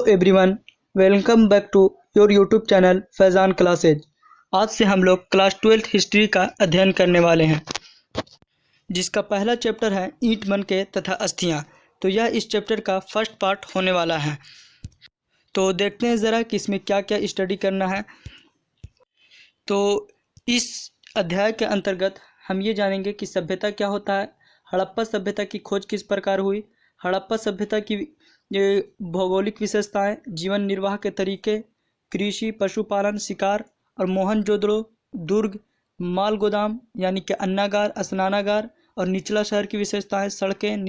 Everyone, welcome back to your YouTube channel Faizan classes. आज से हम लोग क्लास 12th हिस्ट्री का अध्ययन करने वाले हैं, जिसका पहला चैप्टर है ईंट बनके तथा अस्थियां। तो यह इस चैप्टर का फर्स्ट पार्ट होने वाला है। तो देखते हैं ज़रा कि इसमें क्या क्या स्टडी करना है। तो इस अध्याय के अंतर्गत हम ये जानेंगे कि सभ्यता क्या होता है, हड़प्पा सभ्यता की खोज किस प्रकार हुई, हड़प्पा सभ्यता की ये भौगोलिक विशेषताएं, जीवन निर्वाह के तरीके, कृषि, पशुपालन, शिकार और मोहनजोदड़ो दुर्ग, माल गोदाम यानी कि अन्नागार, स्नानागार और निचला शहर की विशेषताएं, सड़कें,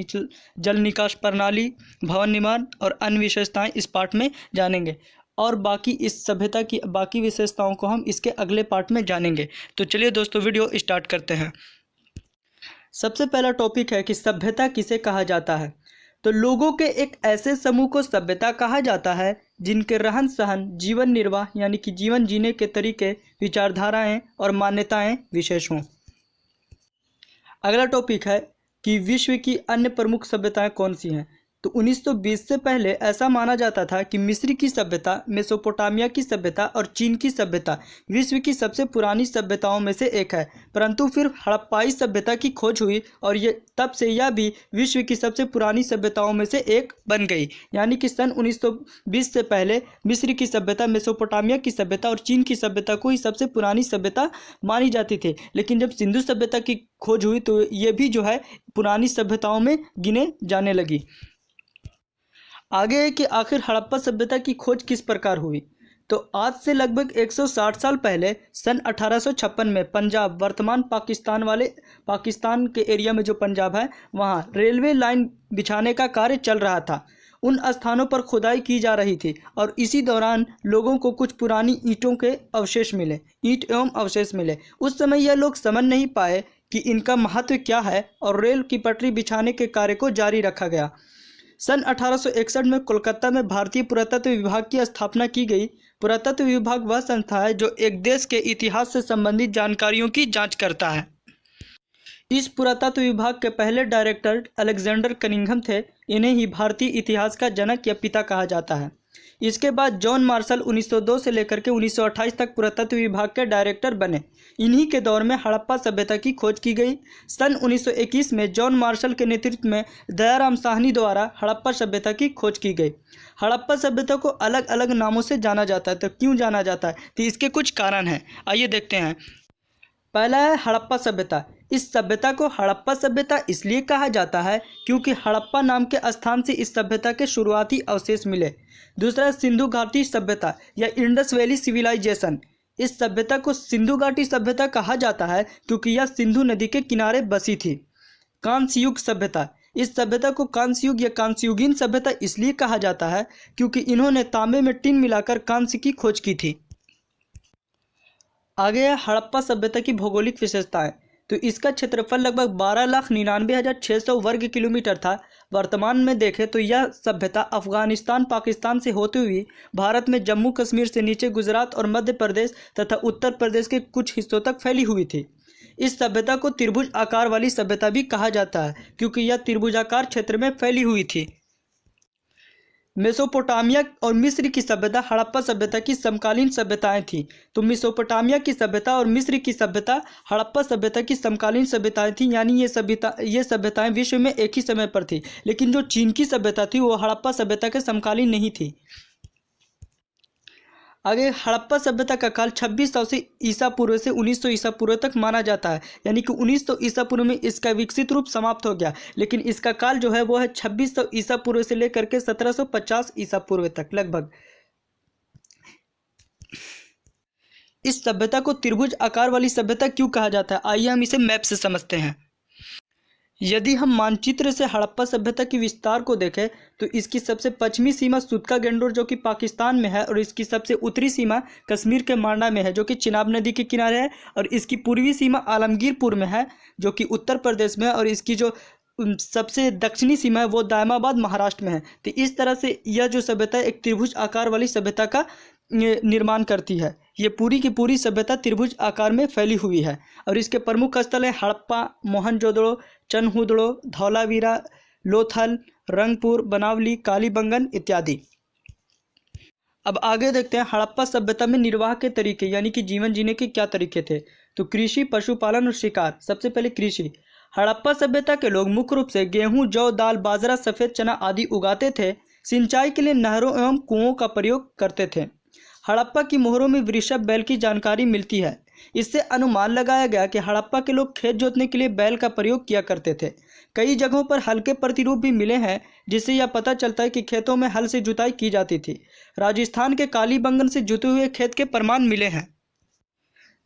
जल निकास प्रणाली, भवन निर्माण और अन्य विशेषताएं इस पार्ट में जानेंगे। और बाकी इस सभ्यता की बाकी विशेषताओं को हम इसके अगले पार्ट में जानेंगे। तो चलिए दोस्तों, वीडियो स्टार्ट करते हैं। सबसे पहला टॉपिक है कि सभ्यता किसे कहा जाता है। तो लोगों के एक ऐसे समूह को सभ्यता कहा जाता है जिनके रहन सहन, जीवन निर्वाह यानी कि जीवन जीने के तरीके, विचारधाराएं और मान्यताएं विशेष हों। अगला टॉपिक है कि विश्व की अन्य प्रमुख सभ्यताएं कौन सी हैं। तो 1920 से पहले ऐसा माना जाता था कि मिस्र की सभ्यता, मेसोपोटामिया की सभ्यता और चीन की सभ्यता विश्व की सबसे पुरानी सभ्यताओं में से एक है। परंतु फिर हड़प्पाई सभ्यता की खोज हुई और ये तब से यह भी विश्व की सबसे पुरानी सभ्यताओं में से एक बन गई। यानी कि सन 1920 से पहले मिस्र की सभ्यता, मेसोपोटामिया की सभ्यता और चीन की सभ्यता को ही सबसे पुरानी सभ्यता मानी जाती थी। लेकिन जब सिंधु सभ्यता की खोज हुई तो ये भी जो है पुरानी सभ्यताओं में गिने जाने लगी। आगे है कि आखिर हड़प्पा सभ्यता की खोज किस प्रकार हुई। तो आज से लगभग 160 साल पहले सन 1856 में पंजाब, वर्तमान पाकिस्तान के एरिया में जो पंजाब है, वहाँ रेलवे लाइन बिछाने का कार्य चल रहा था। उन स्थानों पर खुदाई की जा रही थी और इसी दौरान लोगों को कुछ पुरानी ईंट एवं अवशेष मिले। उस समय यह लोग समझ नहीं पाए कि इनका महत्व क्या है और रेल की पटरी बिछाने के कार्य को जारी रखा गया। सन 1861 में कोलकाता में भारतीय पुरातत्व विभाग की स्थापना की गई। पुरातत्व विभाग वह संस्था है जो एक देश के इतिहास से संबंधित जानकारियों की जांच करता है। इस पुरातत्व विभाग के पहले डायरेक्टर अलेक्जेंडर कनिंघम थे। इन्हें ही भारतीय इतिहास का जनक या पिता कहा जाता है। इसके बाद जॉन मार्शल 1902 से लेकर के 1928 तक पुरातत्व विभाग के डायरेक्टर बने। इन्हीं के दौर में हड़प्पा सभ्यता की खोज की गई। सन 1921 में जॉन मार्शल के नेतृत्व में दयाराम साहनी द्वारा हड़प्पा सभ्यता की खोज की गई। हड़प्पा सभ्यता को अलग अलग नामों से जाना जाता है। तो क्यों जाना जाता है, तो इसके कुछ कारण हैं, आइए देखते हैं। पहला है हड़प्पा सभ्यता। इस सभ्यता को हड़प्पा सभ्यता इसलिए कहा जाता है क्योंकि हड़प्पा नाम के स्थान से इस सभ्यता के शुरुआती अवशेष मिले। दूसरा, सिंधु घाटी सभ्यता या इंडस वैली सिविलाइजेशन। इस सभ्यता को सिंधु घाटी सभ्यता कहा जाता है क्योंकि यह सिंधु नदी के किनारे बसी थी। कांस्य युग सभ्यता। इस सभ्यता को कांस्य युग या कांस्ययुगीन सभ्यता इसलिए कहा जाता है क्योंकि इन्होंने तांबे में टिन मिलाकर कांस्य की खोज की थी। आगे है हड़प्पा सभ्यता की भौगोलिक विशेषताएं। तो इसका क्षेत्रफल लगभग 12,99,600 वर्ग किलोमीटर था। वर्तमान में देखें तो यह सभ्यता अफगानिस्तान, पाकिस्तान से होती हुई भारत में जम्मू कश्मीर से नीचे गुजरात और मध्य प्रदेश तथा उत्तर प्रदेश के कुछ हिस्सों तक फैली हुई थी। इस सभ्यता को त्रिभुज आकार वाली सभ्यता भी कहा जाता है क्योंकि यह त्रिभुजाकार क्षेत्र में फैली हुई थी। मेसोपोटामिया और मिस्र की सभ्यता हड़प्पा सभ्यता की समकालीन सभ्यताएं थीं। तो मेसोपोटामिया की सभ्यता और मिस्र की सभ्यता हड़प्पा सभ्यता की समकालीन सभ्यताएं थीं। यानी ये सभ्यताएं विश्व में एक ही समय पर थी। लेकिन जो चीन की सभ्यता थी वो हड़प्पा सभ्यता के समकालीन नहीं थी। आगे, हड़प्पा सभ्यता का काल 2600 से ईसा पूर्व से 1900 ईसा पूर्व तक माना जाता है। यानी कि 1900 ईसा पूर्व में इसका विकसित रूप समाप्त हो गया। लेकिन इसका काल जो है वो है 2600 ईसा पूर्व से लेकर के 1750 ईसा पूर्व तक लगभग। इस सभ्यता को त्रिभुज आकार वाली सभ्यता क्यों कहा जाता है, आइए हम इसे मैप से समझते हैं। यदि हम मानचित्र से हड़प्पा सभ्यता की विस्तार को देखें तो इसकी सबसे पश्चिमी सीमा सुतका गेंडोर जो कि पाकिस्तान में है और इसकी सबसे उत्तरी सीमा कश्मीर के मांडा में है जो कि चिनाब नदी के किनारे है, और इसकी पूर्वी सीमा आलमगीरपुर में है जो कि उत्तर प्रदेश में है, और इसकी जो सबसे दक्षिणी सीमा है वो दायमाबाद महाराष्ट्र में है। तो इस तरह से यह जो सभ्यता एक त्रिभुज आकार वाली सभ्यता का निर्माण करती है। ये पूरी की पूरी सभ्यता त्रिभुज आकार में फैली हुई है और इसके प्रमुख स्थल है हड़प्पा, मोहनजोदड़ो, चनहुदड़ो, धौलावीरा, लोथल, रंगपुर, बनावली, कालीबंगन इत्यादि। अब आगे देखते हैं हड़प्पा सभ्यता में निर्वाह के तरीके यानी कि जीवन जीने के क्या तरीके थे। तो कृषि, पशुपालन और शिकार। सबसे पहले कृषि। हड़प्पा सभ्यता के लोग मुख्य रूप से गेहूं, जौ, दाल, बाजरा, सफ़ेद चना आदि उगाते थे। सिंचाई के लिए नहरों एवं कुओं का प्रयोग करते थे। हड़प्पा की मोहरों में वृषभ बैल की जानकारी मिलती है। इससे अनुमान लगाया गया कि हड़प्पा के लोग खेत जोतने के लिए बैल का प्रयोग किया करते थे। कई जगहों पर हल्के प्रतिरूप भी मिले हैं जिससे यह पता चलता है कि खेतों में हल से जुताई की जाती थी। राजस्थान के कालीबंगन से जुते हुए खेत के प्रमाण मिले हैं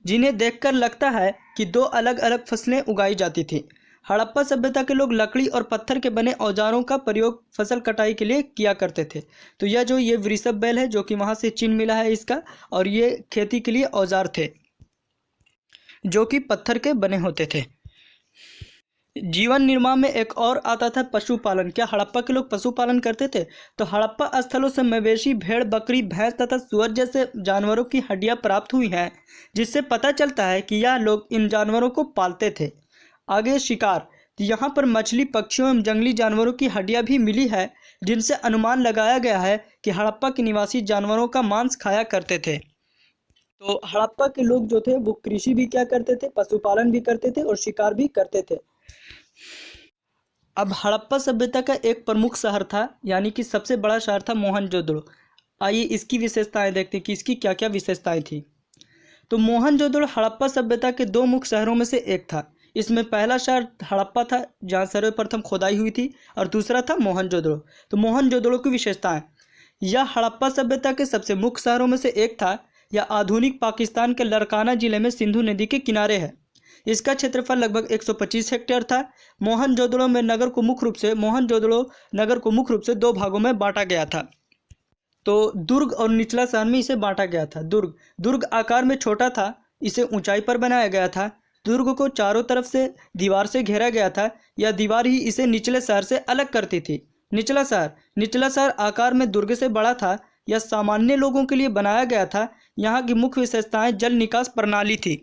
जिन्हें देखकर लगता है कि दो अलग अलग फसलें उगाई जाती थी। हड़प्पा सभ्यता के लोग लकड़ी और पत्थर के बने औजारों का प्रयोग फसल कटाई के लिए किया करते थे। तो ये वृषभ बैल है जो कि वहाँ से चिन्ह मिला है इसका, और ये खेती के लिए औजार थे जो कि पत्थर के बने होते थे। जीवन निर्वाह में एक और आता था पशुपालन। क्या हड़प्पा के लोग पशुपालन करते थे? तो हड़प्पा स्थलों से मवेशी, भेड़, बकरी, भैंस तथा सुअर जैसे जानवरों की हड्डियां प्राप्त हुई हैं, जिससे पता चलता है कि यह लोग इन जानवरों को पालते थे। आगे शिकार। तो यहाँ पर मछली, पक्षियों एवं जंगली जानवरों की हड्डियां भी मिली है जिनसे अनुमान लगाया गया है कि हड़प्पा के निवासी जानवरों का मांस खाया करते थे। तो हड़प्पा के लोग जो थे वो कृषि भी क्या करते थे, पशुपालन भी करते थे और शिकार भी करते थे। अब हड़प्पा सभ्यता का एक प्रमुख शहर था यानी कि सबसे बड़ा शहर था मोहनजोदड़ो। आइए इसकी विशेषताएं देखते हैं कि इसकी क्या क्या विशेषताएं थी। तो मोहनजोदड़ो हड़प्पा सभ्यता के दो मुख्य शहरों में से एक था। इसमें पहला शहर हड़प्पा था जहाँ सर्वप्रथम खोदाई हुई थी, और दूसरा था मोहनजोदड़ो। तो मोहनजोदड़ो की विशेषताएं। यह हड़प्पा सभ्यता के सबसे मुख्य शहरों में से एक था। यह आधुनिक पाकिस्तान के लरकाना जिले में सिंधु नदी के किनारे है। इसका क्षेत्रफल लगभग 125 हेक्टेयर था। मोहनजोदड़ो नगर को मुख्य रूप से दो भागों में बांटा गया था। तो दुर्ग और निचला शहर में इसे बांटा गया था। दुर्ग आकार में छोटा था, इसे ऊंचाई पर बनाया गया था। दुर्ग को चारों तरफ से दीवार से घेरा गया था। यह दीवार ही इसे निचले शहर से अलग करती थी। निचला शहर आकार में दुर्ग से बड़ा था। यह सामान्य लोगों के लिए बनाया गया था। यहाँ की मुख्य विशेषताएं जल निकास प्रणाली थी।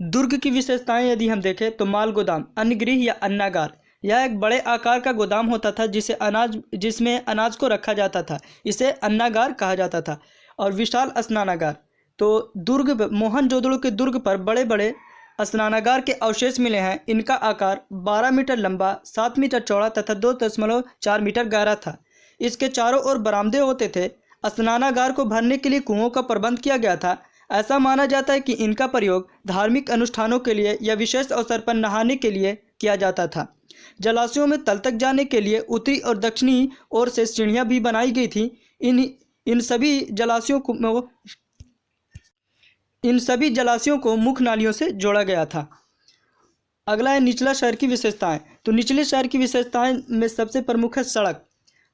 दुर्ग की विशेषताएं यदि हम देखें तो माल गोदाम, अन्नगृह या अन्नागार। यह एक बड़े आकार का गोदाम होता था जिसमें अनाज को रखा जाता था। इसे अन्नागार कहा जाता था। और विशाल स्नानागार। तो मोहनजोदड़ो के दुर्ग पर बड़े बड़े स्नानागार के अवशेष मिले हैं। इनका आकार 12 मीटर लंबा, 7 मीटर चौड़ा तथा 2.4 मीटर गहरा था। इसके चारों ओर बरामदे होते थे। स्नानागार को भरने के लिए कुओं का प्रबंध किया गया था। ऐसा माना जाता है कि इनका प्रयोग धार्मिक अनुष्ठानों के लिए या विशेष अवसर पर नहाने के लिए किया जाता था। जलाशयों में तल तक जाने के लिए उत्तरी और दक्षिणी ओर से सीढ़ियां भी बनाई गई थी। इन सभी जलाशयों को मुख्य नालियों से जोड़ा गया था। अगला है निचला शहर की विशेषताएं। तो निचले शहर की विशेषताएं में सबसे प्रमुख है सड़क।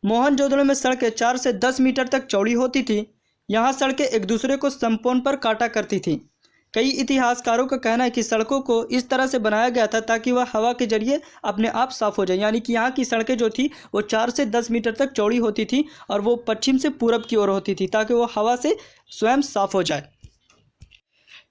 मोहनजोदड़ो में सड़कें 4 से 10 मीटर तक चौड़ी होती थी। यहाँ सड़कें एक दूसरे को समकोण पर काटा करती थीं। कई इतिहासकारों का कहना है कि सड़कों को इस तरह से बनाया गया था ताकि वह हवा के जरिए अपने आप साफ हो जाए। यानी कि यहाँ की सड़कें जो थी वो 4 से 10 मीटर तक चौड़ी होती थी और वो पश्चिम से पूरब की ओर होती थी ताकि वो हवा से स्वयं साफ हो जाए।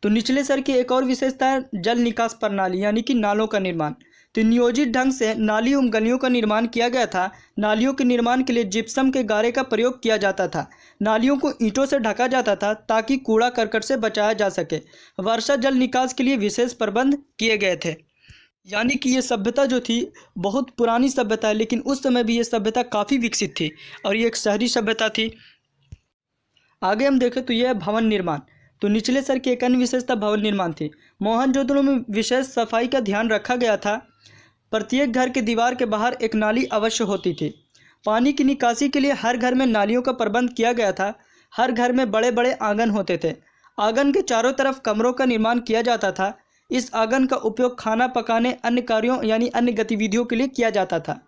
तो निचले स्तर की एक और विशेषता है जल निकास प्रणाली यानी कि नालों का निर्माण। तो नियोजित ढंग से नाली एवं गलियों का निर्माण किया गया था। नालियों के निर्माण के लिए जिप्सम के गारे का प्रयोग किया जाता था। नालियों को ईंटों से ढका जाता था ताकि कूड़ा करकट से बचाया जा सके। वर्षा जल निकास के लिए विशेष प्रबंध किए गए थे। यानी कि ये सभ्यता जो थी बहुत पुरानी सभ्यता है, लेकिन उस समय भी ये सभ्यता काफ़ी विकसित थी और ये एक शहरी सभ्यता थी। आगे हम देखें तो यह है भवन निर्माण। तो निचले स्तर की एक अन्य विशेषता भवन निर्माण थी। मोहनजोदड़ो में विशेष सफाई का ध्यान रखा गया था। प्रत्येक घर के दीवार के बाहर एक नाली अवश्य होती थी। पानी की निकासी के लिए हर घर में नालियों का प्रबंध किया गया था। हर घर में बड़े बड़े आंगन होते थे। आंगन के चारों तरफ कमरों का निर्माण किया जाता था। इस आंगन का उपयोग खाना पकाने, अन्य कार्यों यानी अन्य गतिविधियों के लिए किया जाता था।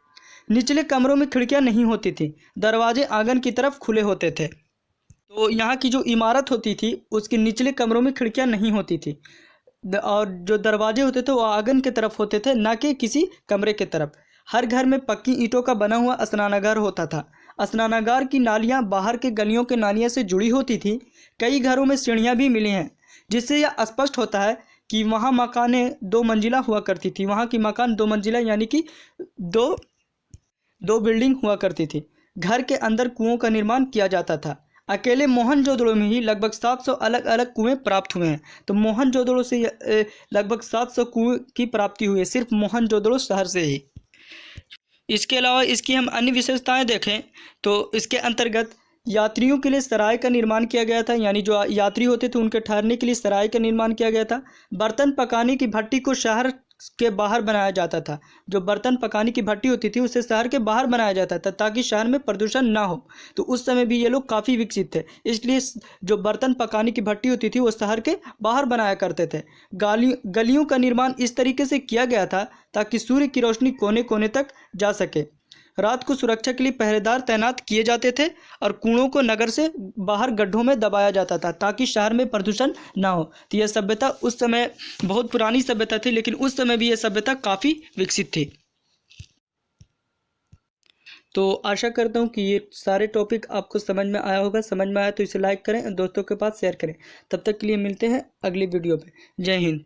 निचले कमरों में खिड़कियां नहीं होती थी। दरवाजे आंगन की तरफ खुले होते थे। तो यहाँ की जो इमारत होती थी उसके निचले कमरों में खिड़कियां नहीं होती थी और जो दरवाजे होते थे वो आंगन की तरफ होते थे, ना कि किसी कमरे की तरफ। हर घर में पक्की ईंटों का बना हुआ स्नानागार होता था। स्नानागार की नालियाँ बाहर के गलियों के नालियों से जुड़ी होती थी। कई घरों में सीढ़ियाँ भी मिली हैं, जिससे यह स्पष्ट होता है कि वहाँ मकानें 2 मंजिला हुआ करती थी। वहाँ की मकान 2 मंजिला यानी कि दो बिल्डिंग हुआ करती थी। घर के अंदर कुओं का निर्माण किया जाता था। अकेले मोहनजोदड़ो में ही लगभग 700 अलग अलग कुएं प्राप्त हुए हैं। तो मोहनजोदड़ो से लगभग 700 कुएं की प्राप्ति हुई है, सिर्फ मोहनजोदड़ो शहर से ही। इसके अलावा इसकी हम अन्य विशेषताएं देखें तो इसके अंतर्गत यात्रियों के लिए सराय का निर्माण किया गया था, यानी जो यात्री होते थे उनके ठहरने के लिए सराय का निर्माण किया गया था। बर्तन पकाने की भट्टी को शहर के बाहर बनाया जाता था। जो बर्तन पकाने की भट्टी होती थी उसे शहर के बाहर बनाया जाता था ताकि शहर में प्रदूषण ना हो। तो उस समय भी ये लोग काफ़ी विकसित थे, इसलिए जो बर्तन पकाने की भट्टी होती थी वो शहर के बाहर बनाया करते थे। गलियों का निर्माण इस तरीके से किया गया था ताकि सूर्य की रोशनी कोने कोने तक जा सके। रात को सुरक्षा के लिए पहरेदार तैनात किए जाते थे और कूड़ों को नगर से बाहर गड्ढों में दबाया जाता था ताकि शहर में प्रदूषण ना हो। तो यह सभ्यता उस समय बहुत पुरानी सभ्यता थी, लेकिन उस समय भी यह सभ्यता काफ़ी विकसित थी। तो आशा करता हूँ कि ये सारे टॉपिक आपको समझ में आया होगा। समझ में आया तो इसे लाइक करें और दोस्तों के पास शेयर करें। तब तक के लिए मिलते हैं अगली वीडियो में। जय हिंद।